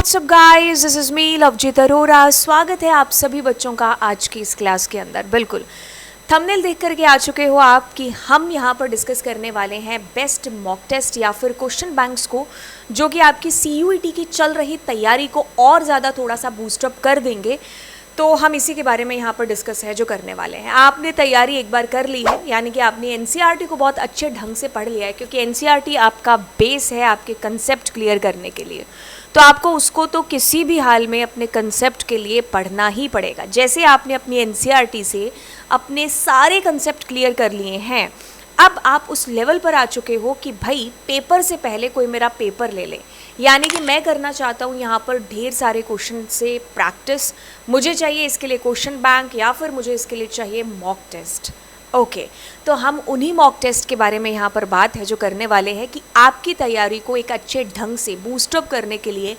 WhatsApp guys, this is me Lovejeet Arora. स्वागत है आप सभी बच्चों का आज की इस क्लास के अंदर। बिल्कुल थंबनेल देख करके आ चुके हो आप कि हम यहाँ पर डिस्कस करने वाले हैं बेस्ट मॉक टेस्ट या फिर क्वेश्चन बैंक्स को, जो कि आपकी CUET की चल रही तैयारी को और ज़्यादा थोड़ा सा बूस्टअप कर देंगे। तो हम इसी के बारे में यहाँ पर डिस्कस है जो करने वाले हैं। आपने तैयारी एक बार कर ली है, यानी कि आपने NCERT को बहुत अच्छे ढंग से पढ़ लिया है, क्योंकि NCERT आपका बेस है आपके कंसेप्ट क्लियर करने के लिए। तो आपको उसको तो किसी भी हाल में अपने कंसेप्ट के लिए पढ़ना ही पड़ेगा। जैसे आपने अपनी NCERT से अपने सारे कंसेप्ट क्लियर कर लिए हैं, अब आप उस लेवल पर आ चुके हो कि भाई पेपर से पहले कोई मेरा पेपर ले ले। यानी कि मैं करना चाहता हूँ यहाँ पर ढेर सारे क्वेश्चन से प्रैक्टिस। मुझे चाहिए इसके लिए क्वेश्चन बैंक या फिर मुझे इसके लिए चाहिए मॉक टेस्ट। ओके, तो हम उन्हीं मॉक टेस्ट के बारे में यहाँ पर बात है जो करने वाले हैं कि आपकी तैयारी को एक अच्छे ढंग से बूस्टअप करने के लिए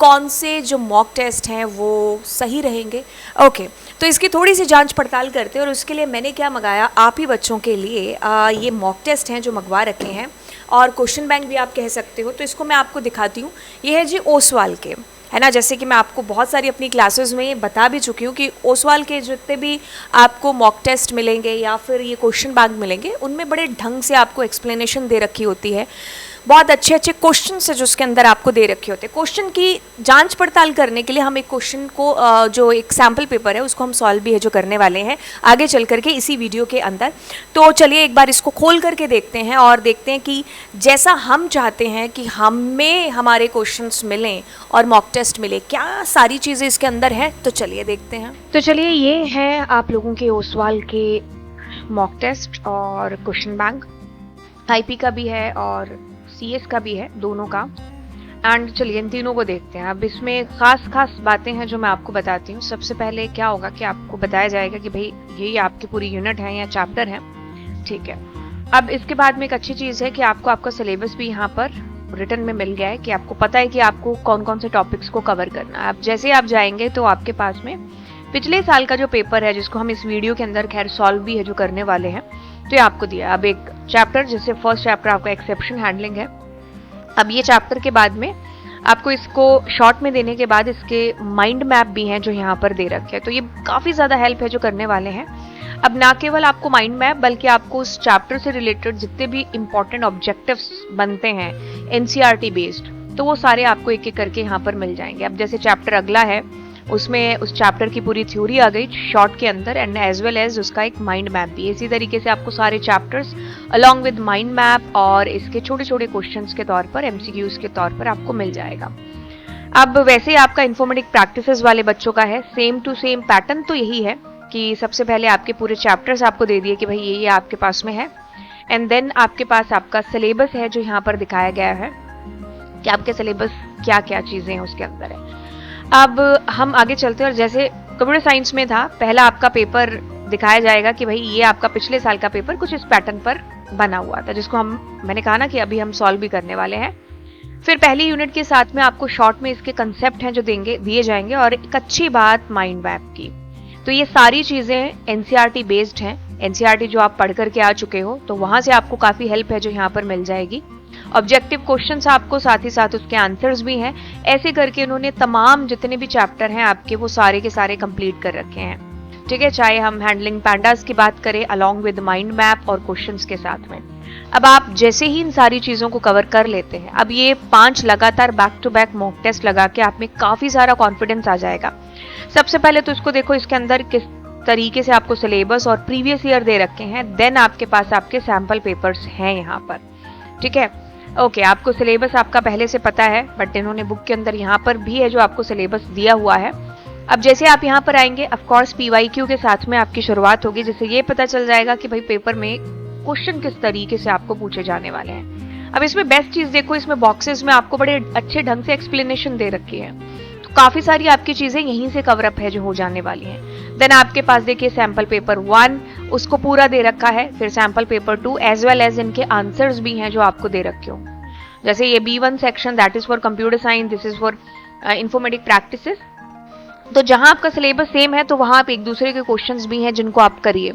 कौन से जो मॉक टेस्ट हैं वो सही रहेंगे। ओके, तो इसकी थोड़ी सी जांच पड़ताल करते हैं और उसके लिए मैंने क्या मंगाया आप ही बच्चों के लिए ये मॉक टेस्ट हैं जो मंगवा रखे हैं, और क्वेश्चन बैंक भी आप कह सकते हो। तो इसको मैं आपको दिखाती हूँ। ये है जी ओसवाल के, है ना। जैसे कि मैं आपको बहुत सारी अपनी क्लासेस में बता भी चुकी हूँ कि ओसवाल के जितने भी आपको मॉक टेस्ट मिलेंगे या फिर ये क्वेश्चन बैंक मिलेंगे, उनमें बड़े ढंग से आपको एक्सप्लेनेशन दे रखी होती है। बहुत अच्छे अच्छे क्वेश्चन है जो उसके अंदर आपको दे रखे होते हैं। क्वेश्चन की जांच पड़ताल करने के लिए हम एक क्वेश्चन को जो एक सैम्पल पेपर है उसको हम सॉल्व भी है जो करने वाले हैं आगे चल करके इसी वीडियो के अंदर। तो चलिए एक बार इसको खोल करके देखते हैं और देखते हैं कि जैसा हम चाहते हैं कि हमें हमारे क्वेश्चंस मिलें और मॉक टेस्ट मिले, क्या सारी चीज़ें इसके अंदर हैं। तो चलिए देखते हैं। तो चलिए ये है आप लोगों के ओसवाल के मॉक टेस्ट और क्वेश्चन बैंक। IP का भी है और CS का भी है, दोनों का। एंड चलिए इन तीनों को देखते हैं। अब इसमें खास बातें हैं जो मैं आपको बताती हूँ। सबसे पहले क्या होगा कि आपको बताया जाएगा कि भाई ये आपकी पूरी यूनिट है या चैप्टर है, ठीक है। अब इसके बाद में एक अच्छी चीज़ है कि आपको आपका सिलेबस भी यहाँ पर रिटन में मिल गया है कि आपको पता है कि आपको कौन कौन से टॉपिक्स को कवर करना है। अब जैसे आप जाएंगे तो आपके पास में पिछले साल का जो पेपर है, जिसको हम इस वीडियो के अंदर खैर सॉल्व भी है जो करने वाले हैं, तो ये आपको दिया। अब एक चैप्टर, जैसे फर्स्ट चैप्टर आपका एक्सेप्शन हैंडलिंग है। अब ये चैप्टर के बाद में आपको इसको शॉर्ट में देने के बाद इसके माइंड मैप भी हैं जो यहाँ पर दे रखे हैं। तो ये काफ़ी ज़्यादा हेल्प है जो करने वाले हैं। अब ना केवल आपको माइंड मैप, बल्कि आपको उस चैप्टर से रिलेटेड जितने भी इंपॉर्टेंट ऑब्जेक्टिव्स बनते हैं NCERT बेस्ड, तो वो सारे आपको एक एक करके यहाँ पर मिल जाएंगे। अब जैसे चैप्टर अगला है, उसमें उस चैप्टर की पूरी थ्योरी आ गई शॉर्ट के अंदर, एंड एज वेल एज उसका एक माइंड मैप भी। इसी तरीके से आपको सारे chapters along with mind map और इसके छोटे छोटे क्वेश्चंस के तौर पर, MCQs के तौर पर आपको मिल जाएगा। अब वैसे आपका इन्फॉर्मेटिक प्रैक्टिसेस वाले बच्चों का है, सेम टू सेम पैटर्न तो यही है कि सबसे पहले आपके पूरे चैप्टर्स आपको दे दिए कि भाई ये आपके पास में है, एंड देन आपके पास आपका सिलेबस है जो यहाँ पर दिखाया गया है कि आपके सिलेबस क्या क्या चीज़ें हैं उसके अंदर है। अब हम आगे चलते हैं और जैसे कंप्यूटर साइंस में था, पहला आपका पेपर दिखाया जाएगा कि भाई ये आपका पिछले साल का पेपर कुछ इस पैटर्न पर बना हुआ था, जिसको मैंने कहा ना कि अभी हम सॉल्व भी करने वाले हैं। फिर पहली यूनिट के साथ में आपको शॉर्ट में इसके कंसेप्ट हैं जो दिए जाएंगे, और एक अच्छी बात माइंड मैप की। तो ये सारी चीज़ें NCERT बेस्ड हैं। NCERT जो आप पढ़ करके आ चुके हो, तो वहाँ से आपको काफ़ी हेल्प है जो यहाँ पर मिल जाएगी। ऑब्जेक्टिव क्वेश्चंस आपको, साथ ही साथ उसके आंसर्स भी हैं। ऐसे करके उन्होंने तमाम जितने भी चैप्टर हैं आपके, वो सारे के सारे कंप्लीट कर रखे हैं, ठीक है। चाहे हम हैंडलिंग पैंडास की बात करें अलॉन्ग विद माइंड मैप और क्वेश्चंस के साथ में। अब आप जैसे ही इन सारी चीज़ों को कवर कर लेते हैं, अब ये 5 लगातार back to back mock test लगा के आप में काफ़ी सारा कॉन्फिडेंस आ जाएगा। सबसे पहले तो इसको देखो, इसके अंदर किस तरीके से आपको सिलेबस और प्रीवियस ईयर दे रखे हैं। देन आपके पास आपके सैम्पल पेपर्स हैं यहाँ पर, ठीक है। ओके, आपको सिलेबस आपका पहले से पता है, बट इन्होंने बुक के अंदर यहाँ पर भी है जो आपको सिलेबस दिया हुआ है। अब जैसे आप यहाँ पर आएंगे, ऑफ कोर्स PYQ के साथ में आपकी शुरुआत होगी, जिससे ये पता चल जाएगा कि भाई पेपर में क्वेश्चन किस तरीके से आपको पूछे जाने वाले हैं। अब इसमें बेस्ट चीज़ देखो, इसमें बॉक्सेस में आपको बड़े अच्छे ढंग से एक्सप्लेनेशन दे रखी है। तो काफ़ी सारी आपकी चीज़ें यहीं से कवर अप है जो हो जाने वाली हैं। देन आपके पास देखिए सैम्पल पेपर 1 उसको पूरा दे रखा है, फिर sample paper 2 as well as इनके आंसर्स भी हैं जो आपको दे रखे हो। जैसे ये B1 section, that is for computer science, this is for informatic practices. तो जहां आपका सिलेबस सेम है, तो वहां आप एक दूसरे के क्वेश्चंस भी हैं जिनको आप करिए,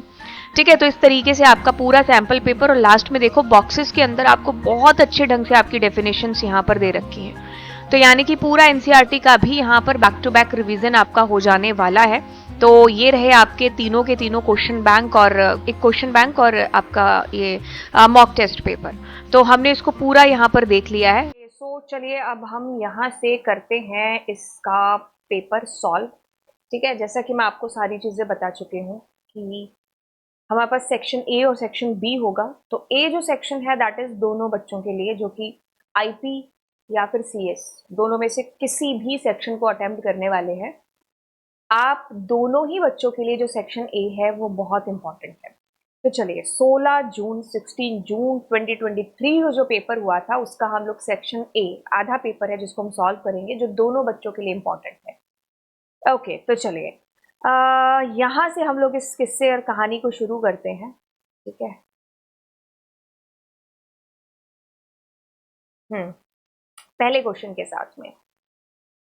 ठीक है। तो इस तरीके से आपका पूरा सैम्पल पेपर, और लास्ट में देखो बॉक्सेस के अंदर आपको बहुत अच्छे ढंग से आपकी डेफिनेशंस यहाँ पर दे रखी हैं। तो यानी कि पूरा एनसीईआरटी का भी यहाँ पर बैक टू बैक रिवीजन आपका हो जाने वाला है। तो ये रहे आपके तीनों के तीनों क्वेश्चन बैंक और एक क्वेश्चन बैंक और आपका ये मॉक टेस्ट पेपर। तो हमने इसको पूरा यहाँ पर देख लिया है। सो चलिए अब हम यहाँ से करते हैं इसका पेपर सॉल्व। ठीक है, जैसा कि मैं आपको सारी चीज़ें बता चुकी हूँ कि हमारे पास सेक्शन ए और सेक्शन बी होगा। तो ए जो सेक्शन है दैट इज दोनों बच्चों के लिए जो कि आईपी या फिर सीएस दोनों में से किसी भी सेक्शन को अटेम्प्ट करने वाले हैं। आप दोनों ही बच्चों के लिए जो सेक्शन ए है वो बहुत इंपॉर्टेंट है। तो चलिए 16 जून 16 जून 2023 को जो पेपर हुआ था उसका हम लोग सेक्शन ए आधा पेपर है जिसको हम सॉल्व करेंगे जो दोनों बच्चों के लिए इंपॉर्टेंट है। ओके, तो चलिए यहाँ से हम लोग इस किस्से और कहानी को शुरू करते हैं। ठीक है। पहले क्वेश्चन के साथ में,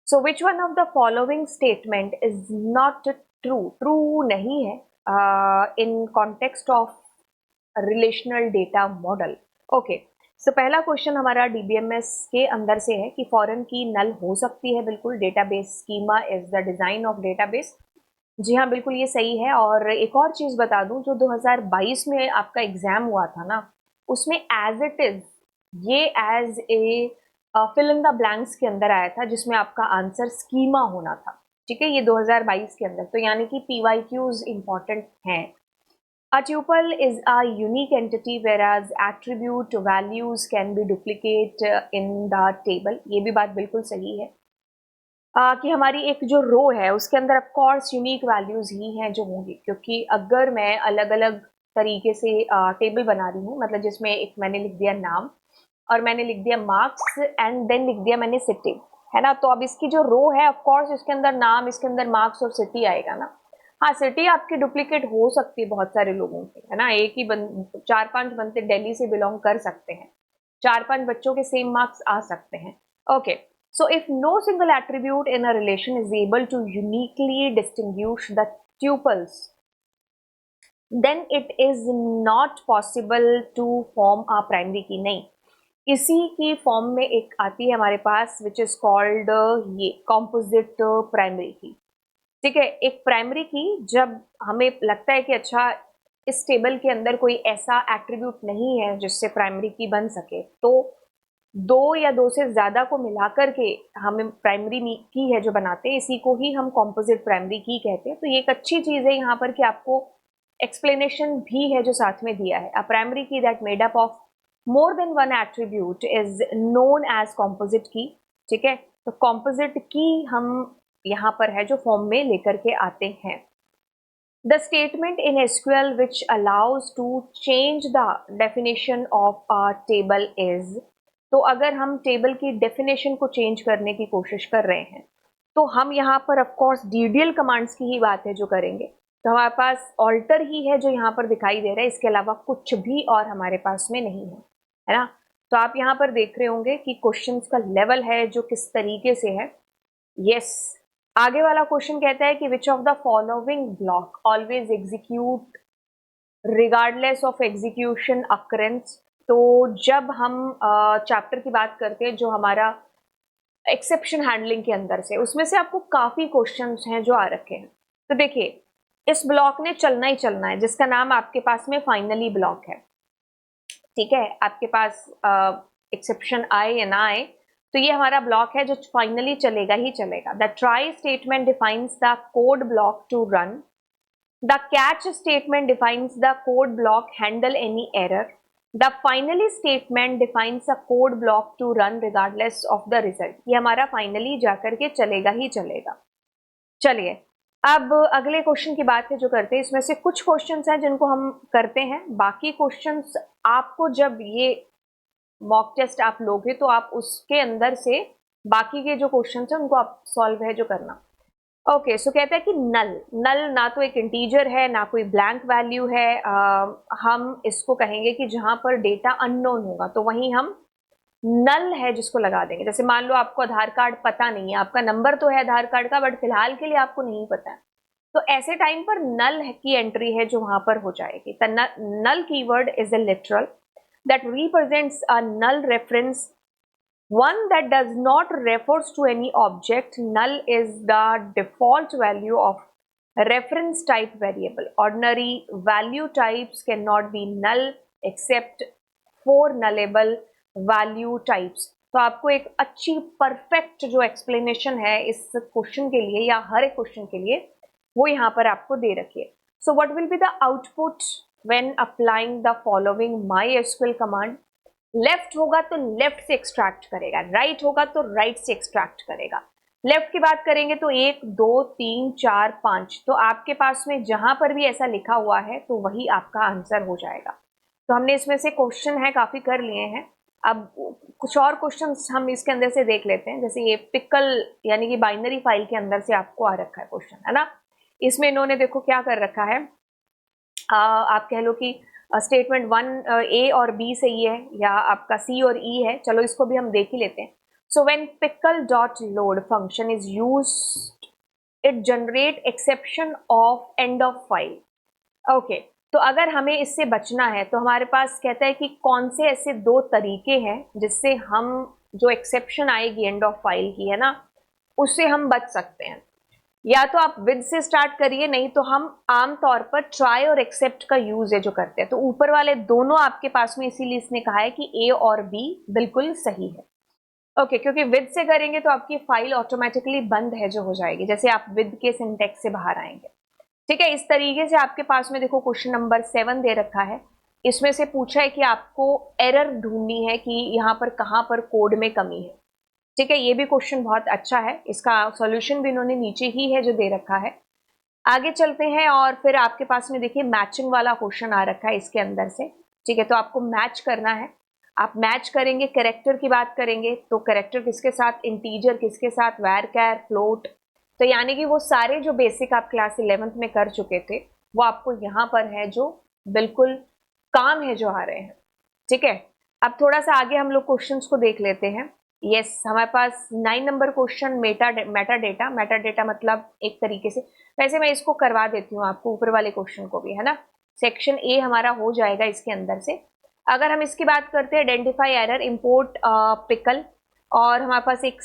so which one of the following statement is not true, true नहीं है in context of relational data model. Okay, so पहला क्वेश्चन हमारा डीबीएमएस के अंदर से है कि फॉरेन की नल हो सकती है। बिल्कुल, database schema is the design of database. जी हाँ, बिल्कुल ये सही है। और एक और चीज़ बता दूं, जो 2022 में आपका एग्जाम हुआ था ना, उसमें एज इट इज ये as a fill in the blanks के अंदर आया था जिसमें आपका आंसर स्कीमा होना था। ठीक है, ये 2022 के अंदर। तो यानी कि पीवाईक्यूज इंपॉर्टेंट हैं। A tuple is a unique entity whereas attribute values can be duplicate in the table। ये भी बात बिल्कुल सही है कि हमारी एक जो रो है उसके अंदर ऑफ कोर्स यूनिक वैल्यूज ही हैं जो होंगी, क्योंकि अगर मैं अलग अलग तरीके से टेबल बना रही हूँ, मतलब जिसमें एक मैंने लिख दिया नाम और मैंने लिख दिया मार्क्स एंड देन लिख दिया मैंने सिटी, है ना। तो अब इसकी जो रो है ऑफ कोर्स इसके अंदर नाम, इसके अंदर मार्क्स और सिटी आएगा ना। हाँ, सिटी आपकी डुप्लीकेट हो सकती है बहुत सारे लोगों की, है ना। एक ही चार पांच बंदे दिल्ली से बिलोंग कर सकते हैं, चार पांच बच्चों के सेम मार्क्स आ सकते हैं। Okay, so if no single attribute in a relation is able to uniquely distinguish the tuples, then it is not possible to form a primary key। नहीं, इसी की फॉर्म में एक आती है हमारे पास विच इज कॉल्ड ये कॉम्पोजिट प्राइमरी की। ठीक है, एक प्राइमरी की जब हमें लगता है कि अच्छा इस टेबल के अंदर कोई ऐसा एट्रीब्यूट नहीं है जिससे प्राइमरी की बन सके, तो दो या दो से ज्यादा को मिलाकर के हमें प्राइमरी की है जो बनाते हैं, इसी को ही हम कॉम्पोजिट प्राइमरी की कहते हैं। तो ये एक अच्छी चीज है यहाँ पर कि आपको एक्सप्लेनेशन भी है जो साथ में दिया है। A primary key that made up of more than one attribute is known as composite key. ठीक है, तो कॉम्पोजिट की हम यहाँ पर है जो फॉर्म में लेकर के आते हैं। The statement in SQL which allows to change the definition of a table is, तो अगर हम टेबल की डेफिनेशन को चेंज करने की कोशिश कर रहे हैं तो हम यहाँ पर ऑफ कोर्स डीडीएल कमांड्स की ही बात है जो करेंगे। तो हमारे पास ऑल्टर ही है जो यहाँ पर दिखाई दे रहा है, इसके अलावा कुछ भी और हमारे पास में नहीं है ना। तो आप यहाँ पर देख रहे होंगे कि क्वेश्चंस का लेवल है जो किस तरीके से है। यस, आगे वाला क्वेश्चन कहता है कि which of the following block always execute regardless of execution occurrence. तो जब हम चैप्टर की बात करते हैं जो हमारा एक्सेप्शन हैंडलिंग के अंदर से, उसमें से आपको काफी क्वेश्चंस हैं जो आ रखे हैं। तो देखिए, इस ब्लॉक ने चलना ही चलना है जिसका नाम आपके पास में फाइनली ब्लॉक है। ठीक है, आपके पास एक्सेप्शन आए या ना आए, तो ये हमारा ब्लॉक है जो फाइनली चलेगा ही चलेगा। The try statement defines the code block to run. The catch statement defines the code block handle any error. The finally statement defines a code block to run regardless of the result। ये हमारा finally जाकर के चलेगा ही चलेगा। चलिए, अब अगले क्वेश्चन की बात है जो करते हैं। इसमें से कुछ क्वेश्चंस हैं जिनको हम करते हैं, बाकी क्वेश्चंस आपको जब ये मॉक टेस्ट आप लोगे तो आप उसके अंदर से बाकी के जो क्वेश्चंस हैं उनको आप सॉल्व है जो करना। ओके, सो कहता है कि नल, नल ना तो एक इंटीजर है ना कोई ब्लैंक वैल्यू है। हम इसको कहेंगे कि जहां पर डेटा अननोन होगा तो वहीं हम नल है जिसको लगा देंगे। जैसे मान लो आपको आधार कार्ड पता नहीं है, आपका नंबर तो है आधार कार्ड का बट फिलहाल के लिए आपको नहीं पता है, तो ऐसे टाइम पर नल की एंट्री है जो वहां पर हो जाएगी। The null keyword is a literal that represents a null reference One that does not refers to any object. Null is the default value of reference type variable. Ordinary value types cannot be null except for nullable value types. तो आपको एक अच्छी perfect जो explanation है इस question के लिए या हर एक क्वेश्चन के लिए वो यहाँ पर आपको दे रखी है. So what will be the output when applying the following MySQL command. Left होगा तो लेफ्ट से एक्सट्रैक्ट करेगा, राइट होगा तो राइट से एक्सट्रैक्ट करेगा. लेफ्ट की बात करेंगे तो 1 2 3 4 5, तो आपके पास में जहां पर भी ऐसा लिखा हुआ है तो वही आपका आंसर हो जाएगा. तो हमने इसमें से क्वेश्चन है काफी कर लिए हैं. अब कुछ और क्वेश्चंस हम इसके अंदर से देख लेते हैं. जैसे ये पिकल यानी कि बाइनरी फाइल के अंदर से आपको आ रखा है क्वेश्चन, है ना. इसमें इन्होंने देखो क्या कर रखा है, आप कह लो कि स्टेटमेंट 1 ए और बी सही है या आपका सी और ई है. चलो इसको भी हम देख ही लेते हैं. So when pickle dot load function is used it generate exception of end of file. Okay, तो अगर हमें इससे बचना है तो हमारे पास कहता है कि कौन से ऐसे दो तरीके हैं जिससे हम जो एक्सेप्शन आएगी एंड ऑफ फाइल की, है ना, उससे हम बच सकते हैं. या तो आप विद से स्टार्ट करिए, नहीं तो हम आम तौर पर ट्राई और एक्सेप्ट का यूज है जो करते हैं. तो ऊपर वाले दोनों आपके पास में, इसीलिए इसने कहा है कि ए और बी बिल्कुल सही है. ओके, क्योंकि विद से करेंगे तो आपकी फाइल ऑटोमेटिकली बंद है जो हो जाएगी, जैसे आप विद के सिंटेक्स से बाहर आएंगे. ठीक है, इस तरीके से आपके पास में देखो क्वेश्चन नंबर 7 दे रखा है. इसमें से पूछा है कि आपको एरर ढूंढनी है कि यहाँ पर कहाँ पर कोड में कमी है. ठीक है, ये भी क्वेश्चन बहुत अच्छा है. इसका सॉल्यूशन भी इन्होंने नीचे ही है जो दे रखा है. आगे चलते हैं और फिर आपके पास में देखिए मैचिंग वाला क्वेश्चन आ रखा है इसके अंदर से. ठीक है, तो आपको मैच करना है. आप मैच करेंगे, कैरेक्टर की बात करेंगे तो कैरेक्टर किसके साथ, इंटीजर किसके साथ, वैरचैर, फ्लोट. तो यानी कि वो सारे जो बेसिक आप क्लास 11th में कर चुके थे वो आपको यहाँ पर है जो बिल्कुल काम है जो आ रहे हैं. ठीक है, अब थोड़ा सा आगे हम लोग क्वेश्चंस को देख लेते हैं. यस, हमारे पास 9 number question Meta data. Meta data मतलब एक तरीके से, वैसे मैं इसको करवा देती हूँ आपको ऊपर वाले क्वेश्चन को भी, है ना. सेक्शन ए हमारा हो जाएगा इसके अंदर से. अगर हम इसकी बात करते हैं, आइडेंटिफाई एरर, इंपोर्ट पिकल, और हमारे पास एक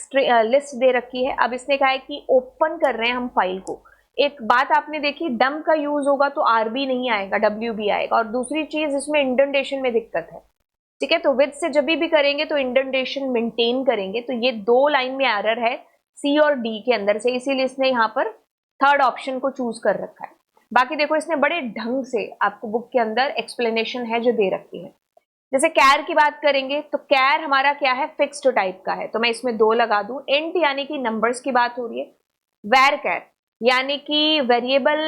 लिस्ट दे रखी है. अब इसने कहा है कि ओपन कर रहे हैं हम फाइल को. एक बात आपने देखी, डम का यूज होगा तो आरबी नहीं आएगा, डब्ल्यूबी आएगा. और दूसरी चीज, इसमें इंडेंटेशन में दिक्कत है. ठीक है, तो विद से जब भी करेंगे तो इंडेंटेशन मेंटेन करेंगे. तो ये 2 लाइन में एरर है सी और डी के अंदर से, इसीलिए इसने यहाँ पर थर्ड ऑप्शन को चूज कर रखा है. बाकी देखो इसने बड़े ढंग से आपको बुक के अंदर एक्सप्लेनेशन है जो दे रखी है. जैसे कैर की बात करेंगे तो कैर हमारा क्या है, फिक्स्ड टाइप का है, तो मैं इसमें 2 लगा दूं. इंट यानी कि नंबर्स की बात हो रही है. वैर कैर यानी कि वेरिएबल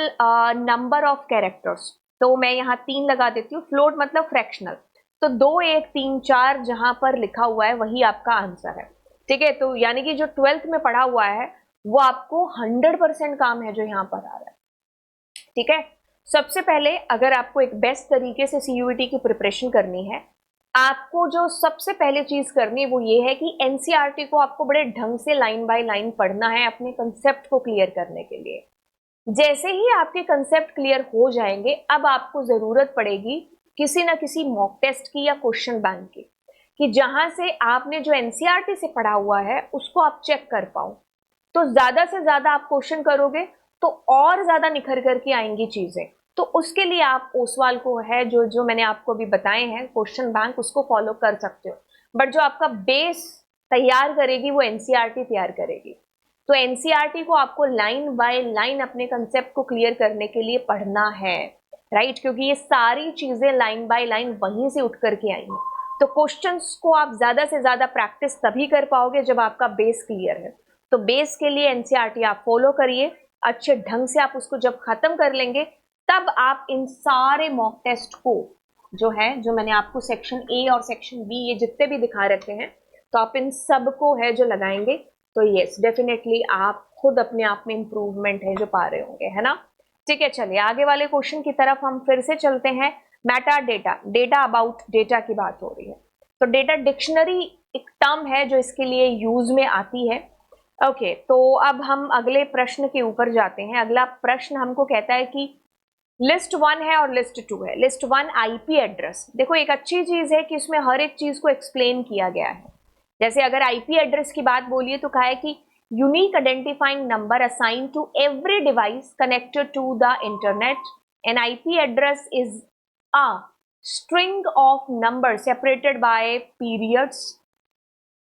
नंबर ऑफ कैरेक्टर्स, तो मैं यहाँ 3 लगा देती हूँ. फ्लोट मतलब फ्रैक्शनल, तो 2 1 3 4 जहां पर लिखा हुआ है वही आपका आंसर है. ठीक है, तो यानी कि जो 12th में पढ़ा हुआ है वो आपको 100% काम है जो यहाँ पर आ रहा है. ठीक है, सबसे पहले अगर आपको एक बेस्ट तरीके से सीयूईटी की प्रिपरेशन करनी है, आपको जो सबसे पहले चीज करनी है वो ये है कि एनसीईआरटी को आपको बड़े ढंग से लाइन बाय लाइन पढ़ना है अपने कंसेप्ट को क्लियर करने के लिए. जैसे ही आपके कंसेप्ट क्लियर हो जाएंगे, अब आपको जरूरत पड़ेगी किसी ना किसी मॉक टेस्ट की या क्वेश्चन बैंक की, कि जहां से आपने जो एनसीईआरटी से पढ़ा हुआ है उसको आप चेक कर पाओ. तो ज्यादा से ज्यादा आप क्वेश्चन करोगे तो और ज्यादा निखर करके आएंगी चीजें. तो उसके लिए आप ओसवाल को है जो जो मैंने आपको अभी बताए हैं क्वेश्चन बैंक, उसको फॉलो कर सकते हो. बट जो आपका बेस तैयार करेगी वो एनसीईआरटी तैयार करेगी. तो एनसीईआरटी को आपको लाइन बाय लाइन अपने कंसेप्ट को क्लियर करने के लिए पढ़ना है, राइट, क्योंकि ये सारी चीजें लाइन बाय लाइन वहीं से उठ करके आएंगी. तो क्वेश्चंस को आप ज्यादा से ज्यादा प्रैक्टिस तभी कर पाओगे जब आपका बेस क्लियर है. तो बेस के लिए एनसीईआरटी आप फॉलो करिए अच्छे ढंग से. आप उसको जब खत्म कर लेंगे तब आप इन सारे मॉक टेस्ट को जो है, जो मैंने आपको सेक्शन ए और सेक्शन बी ये जितने भी दिखा रखे हैं, तो आप इन सब को है जो लगाएंगे तो यस डेफिनेटली आप खुद अपने आप में इंप्रूवमेंट है जो पा रहे होंगे, है ना. ठीक है, चलिए आगे वाले क्वेश्चन की तरफ हम फिर से चलते हैं. Meta data, data about data की बात हो रही है. तो डेटा डिक्शनरी एक टर्म है जो इसके लिए यूज में आती है. ओके, तो अब हम अगले प्रश्न के ऊपर जाते हैं. अगला प्रश्न हमको कहता है कि लिस्ट 1 है और लिस्ट 2 है. List 1 IP address. देखो एक अच्छी चीज है कि इसमें हर एक चीज को एक्सप्लेन किया गया है. जैसे अगर आईपी एड्रेस की बात बोलिए तो कहा है कि unique identifying number assign to every device connected to the internet. An IP address is a string of numbers separated by periods.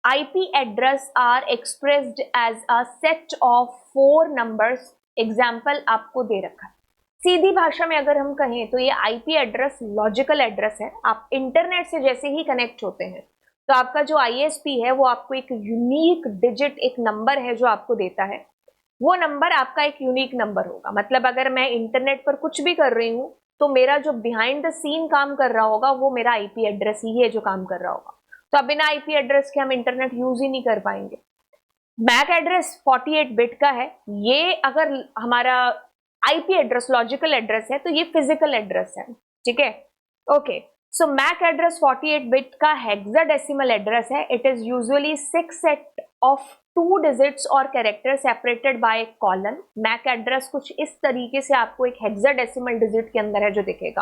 IP address are expressed as a set of 4 numbers. Example आपको दे रखा है. सीधी भाषा में अगर हम कहें तो ये आईपी एड्रेस लॉजिकल एड्रेस है. आप इंटरनेट से जैसे ही कनेक्ट होते हैं तो आपका जो आईएसपी है वो आपको एक यूनिक डिजिट, एक नंबर है जो आपको देता है. वो नंबर आपका एक यूनिक नंबर होगा. मतलब अगर मैं इंटरनेट पर कुछ भी कर रही हूँ तो मेरा जो बिहाइंड द सीन काम कर रहा होगा वो मेरा आईपी एड्रेस ही है जो काम कर रहा होगा. तो अब बिना आईपी एड्रेस के हम इंटरनेट यूज ही नहीं कर पाएंगे. मैक एड्रेस 48 बिट का है. ये अगर हमारा आईपी एड्रेस लॉजिकल एड्रेस है तो ये फिजिकल एड्रेस है. ठीक है, okay. So MAC address 48 bit का हेक्साडेसिमल एड्रेस है. It is usually 6 set of 2 digits और character separated by colon. MAC address कुछ इस तरीके से आपको एक हेक्साडेसिमल डिजिट के अंदर है जो दिखेगा.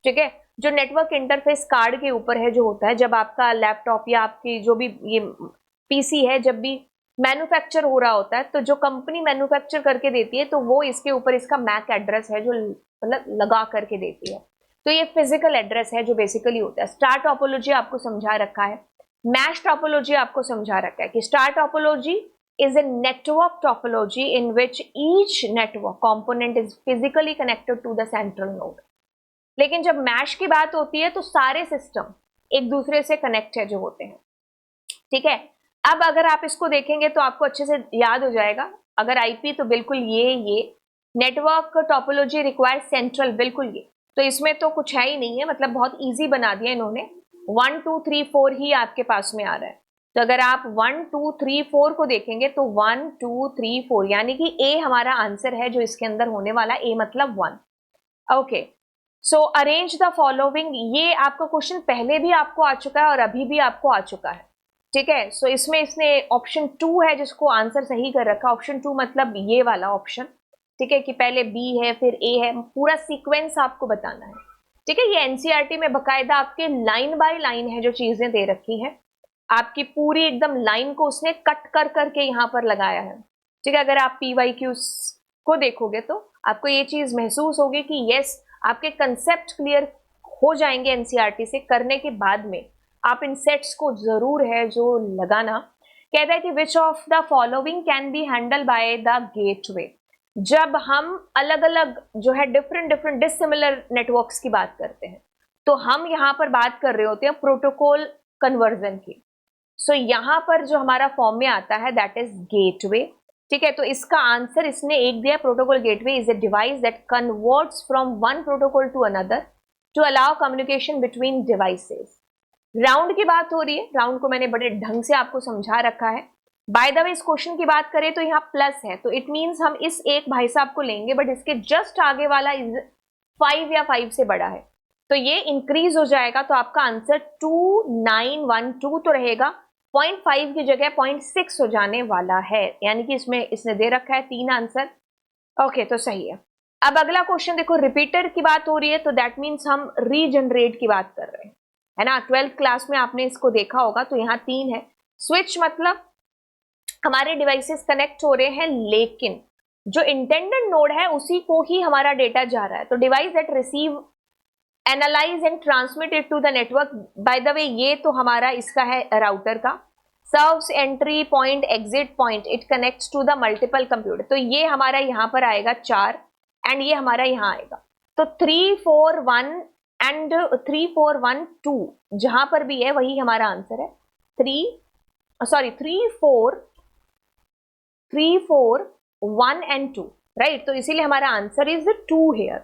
ठीक है, जो नेटवर्क इंटरफेस कार्ड के ऊपर है जो होता है, जब आपका लैपटॉप या आपकी जो भी ये पीसी है जब भी मैन्युफैक्चर हो रहा होता है तो जो कंपनी मैन्युफैक्चर करके देती है तो वो इसके ऊपर इसका मैक एड्रेस है जो मतलब लगा करके देती है. तो ये फिजिकल एड्रेस है जो बेसिकली होता है. स्टार टोपोलॉजी आपको समझा रखा है. मैश टोपोलॉजी आपको समझा रखा है कि star topology is a network topology in which each network component is physically connected to the central node. लेकिन जब मैश की बात होती है तो सारे सिस्टम एक दूसरे से कनेक्ट है जो होते हैं. ठीक है, अब अगर आप इसको देखेंगे तो आपको अच्छे से याद हो जाएगा. अगर आईपी तो बिल्कुल ये नेटवर्क टोपोलॉजी रिक्वायर सेंट्रल, बिल्कुल ये. तो इसमें तो कुछ है ही नहीं है, मतलब बहुत इजी बना दिया इन्होंने. 1 2 3 4 ही आपके पास में आ रहा है. तो अगर आप 1 2 3 4 को देखेंगे तो 1 2 3 4 यानी कि ए हमारा आंसर है जो इसके अंदर होने वाला. ए मतलब 1. Okay, so arrange the following. ये आपका क्वेश्चन पहले भी आपको आ चुका है और अभी भी आपको आ चुका है. ठीक है, सो इसमें इसने ऑप्शन 2 है जिसको आंसर सही कर रखा. ऑप्शन 2 मतलब ये वाला ऑप्शन. ठीक है, कि पहले बी है फिर ए है, पूरा सीक्वेंस आपको बताना है. ठीक है, ये एनसीईआरटी में बकायदा आपके लाइन बाय लाइन है जो चीजें दे रखी है. आपकी पूरी एकदम लाइन को उसने कट कर करके यहाँ पर लगाया है. ठीक है, अगर आप PYQs को देखोगे तो आपको ये चीज महसूस होगी कि यस, आपके कंसेप्ट क्लियर हो जाएंगे एनसीईआरटी से करने के बाद में. आप इन सेट्स को जरूर है जो लगाना. कहता है कि which of the following can be handle by the gateway. जब हम अलग अलग जो है डिफरेंट डिसिमिलर नेटवर्क्स की बात करते हैं तो हम यहाँ पर बात कर रहे होते हैं प्रोटोकॉल कन्वर्जन की. सो यहाँ पर जो हमारा फॉर्म में आता है दैट इज गेटवे. ठीक है, तो इसका आंसर इसने एक दिया. Protocol gateway is a device that converts from one protocol to another to allow communication between devices. Round की बात हो रही है. राउंड को मैंने बड़े ढंग से आपको समझा रखा है. बाय द वे इस क्वेश्चन की बात करें तो यहाँ प्लस है तो इट मीन्स हम इस एक भाई साहब को लेंगे बट इसके जस्ट आगे वाला इज 5 या 5 से बड़ा है तो ये इंक्रीज हो जाएगा. तो आपका आंसर 2912 तो रहेगा. 0.5 की जगह 0.6 हो जाने वाला है. यानी कि इसमें इसने दे रखा है 3 आंसर. ओके, तो सही है. अब अगला क्वेश्चन देखो, रिपीटर की बात हो रही है तो दैट मीन्स हम रीजनरेट की बात कर रहे हैं, है ना. 12th क्लास में आपने इसको देखा होगा. तो यहाँ 3 है. स्विच मतलब हमारे डिवाइसेस कनेक्ट हो रहे हैं लेकिन जो इंटेंडेड नोड है उसी को ही हमारा डेटा जा रहा है. तो device that receive analyse and transmit it to the network. By the way ये तो हमारा इसका है राउटर का. Serves entry point exit point, it connects to the multiple computer. तो ये हमारा यहाँ पर आएगा 4 एंड ये हमारा यहाँ आएगा. तो 3 4 1 एंड 3 4 1 2 जहां पर भी है वही हमारा आंसर है. 3 4 1 एंड 2 राइट. तो इसीलिए हमारा आंसर इज 2 हेयर.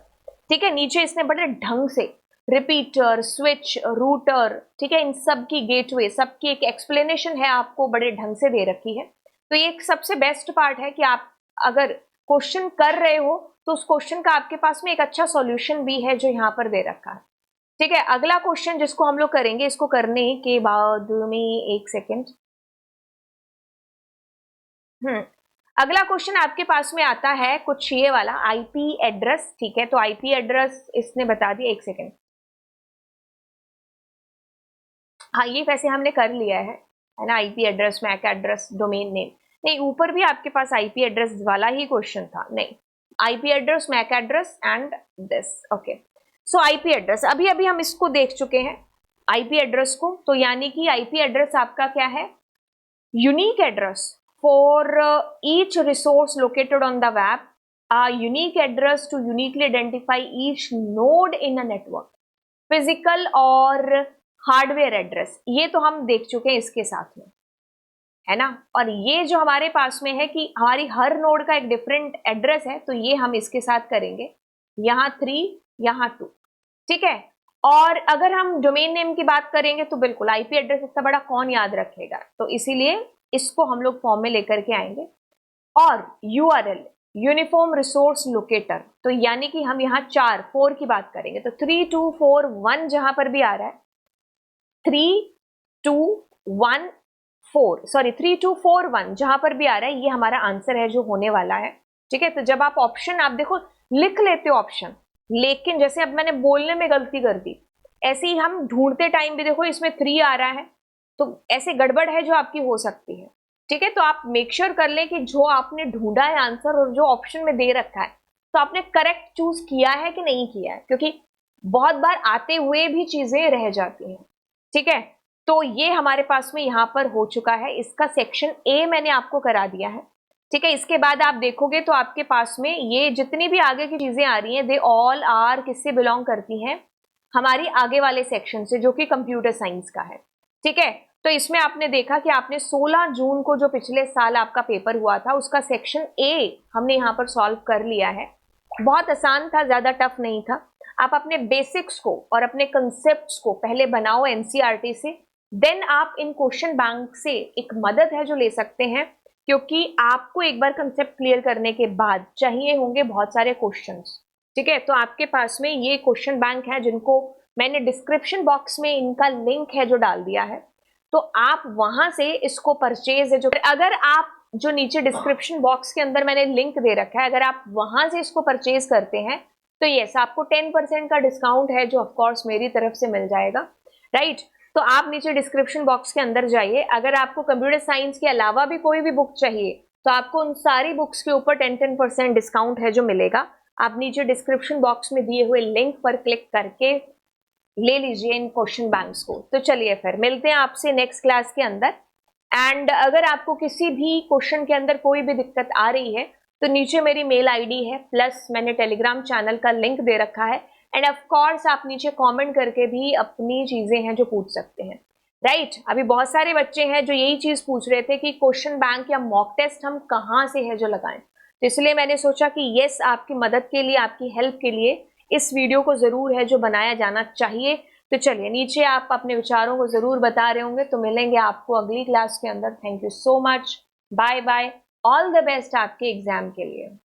ठीक है, नीचे इसने बड़े ढंग से रिपीटर, स्विच, रूटर, ठीक है, इन सब की गेटवे, सबकी एक एक्सप्लेनेशन है आपको बड़े ढंग से दे रखी है. तो ये एक सबसे बेस्ट पार्ट है कि आप अगर क्वेश्चन कर रहे हो तो उस क्वेश्चन का आपके पास में एक अच्छा सॉल्यूशन भी है जो यहाँ पर दे रखा है. ठीक है, अगला क्वेश्चन जिसको हम लोग करेंगे, इसको करने के बाद में एक सेकेंड. अगला क्वेश्चन आपके पास में आता है कुछ ये वाला आईपी एड्रेस. ठीक है, तो आईपी एड्रेस इसने बता दिया. एक सेकेंड. हाँ, ये वैसे हमने कर लिया है. है ना, IP address, MAC address, domain name. नहीं, ऊपर भी आपके पास आईपी एड्रेस वाला ही क्वेश्चन था, नहीं, IP address, MAC address and this. Okay, so IP address अभी अभी हम इसको देख चुके हैं, आईपी एड्रेस को। तो यानी कि आईपी एड्रेस आपका क्या है, unique address for each resource located on the web, a unique address to uniquely identify each node in a network, physical और हार्डवेयर एड्रेस, ये तो हम देख चुके हैं इसके साथ में, है ना। और ये जो हमारे पास में है कि हमारी हर नोड का एक डिफरेंट एड्रेस है, तो ये हम इसके साथ करेंगे, यहाँ 3, यहाँ 2, ठीक है। और अगर हम डोमेन नेम की बात करेंगे तो बिल्कुल आईपी एड्रेस इतना बड़ा कौन याद रखेगा, तो इसीलिए इसको हम लोग फॉर्म में लेकर के आएंगे। और यूआरएल, यूनिफॉर्म रिसोर्स लोकेटर, तो यानी कि हम यहाँ 4 की बात करेंगे, तो 324 1 जहां पर भी आ रहा है, 3241 जहां पर भी आ रहा है, ये हमारा आंसर है जो होने वाला है, ठीक है। तो जब आप ऑप्शन, आप देखो लिख लेते हो ऑप्शन, लेकिन जैसे अब मैंने बोलने में गलती कर दी, ऐसे ही हम ढूंढते टाइम भी देखो इसमें 3 आ रहा है, तो ऐसे गड़बड़ है जो आपकी हो सकती है, ठीक है। तो आप मेक श्योर कर लें कि जो आपने ढूंढा है आंसर और जो ऑप्शन में दे रखा है, तो आपने करेक्ट चूज किया है कि नहीं किया है, क्योंकि बहुत बार आते हुए भी चीजें रह जाती हैं, ठीक है। तो ये हमारे पास में यहाँ पर हो चुका है, इसका सेक्शन ए मैंने आपको करा दिया है, ठीक है। इसके बाद आप देखोगे तो आपके पास में ये जितनी भी आगे की चीजें आ रही हैं, दे ऑल आर किससे बिलोंग करती हैं, हमारी आगे वाले सेक्शन से, जो कि कंप्यूटर साइंस का है, ठीक है। तो इसमें आपने देखा कि आपने 16 जून को जो पिछले साल आपका पेपर हुआ था, उसका सेक्शन ए हमने यहाँ पर सॉल्व कर लिया है। बहुत आसान था, ज्यादा टफ नहीं था। आप अपने बेसिक्स को और अपने कंसेप्ट्स को पहले बनाओ एनसीईआरटी से, देन आप इन क्वेश्चन बैंक से एक मदद है जो ले सकते हैं, क्योंकि आपको एक बार कंसेप्ट क्लियर करने के बाद चाहिए होंगे बहुत सारे क्वेश्चंस, ठीक है। तो आपके पास में ये क्वेश्चन बैंक है जिनको मैंने डिस्क्रिप्शन बॉक्स में इनका लिंक है जो डाल दिया है, तो आप वहां से इसको परचेज है जो, अगर आप जो नीचे डिस्क्रिप्शन बॉक्स के अंदर मैंने लिंक दे रखा है, अगर आप वहां से इसको परचेज करते हैं तो यस, आपको 10% का डिस्काउंट है जो ऑफकोर्स मेरी तरफ से मिल जाएगा, राइट। तो आप नीचे डिस्क्रिप्शन बॉक्स के अंदर जाइए, अगर आपको कंप्यूटर साइंस के अलावा भी कोई भी बुक चाहिए तो आपको उन सारी बुक्स के ऊपर 10% डिस्काउंट है जो मिलेगा। आप नीचे डिस्क्रिप्शन बॉक्स में दिए हुए लिंक पर क्लिक करके ले लीजिए इन क्वेश्चन बैंक्स को। तो चलिए फिर मिलते हैं आपसे नेक्स्ट क्लास के अंदर। एंड अगर आपको किसी भी क्वेश्चन के अंदर कोई भी दिक्कत आ रही है तो नीचे मेरी मेल आईडी है, प्लस मैंने टेलीग्राम चैनल का लिंक दे रखा है, एंड ऑफ कोर्स आप नीचे कमेंट करके भी अपनी चीजें हैं जो पूछ सकते हैं, राइट। अभी बहुत सारे बच्चे हैं जो यही चीज पूछ रहे थे कि क्वेश्चन बैंक या मॉक टेस्ट हम कहाँ से है जो लगाएं, तो इसलिए मैंने सोचा कि यस, आपकी मदद के लिए, आपकी हेल्प के लिए इस वीडियो को जरूर है जो बनाया जाना चाहिए। तो चलिए, नीचे आप अपने विचारों को जरूर बता रहे होंगे, तो मिलेंगे आपको अगली क्लास के अंदर। Thank you so much, bye bye, all the best आपके एग्जाम के लिए।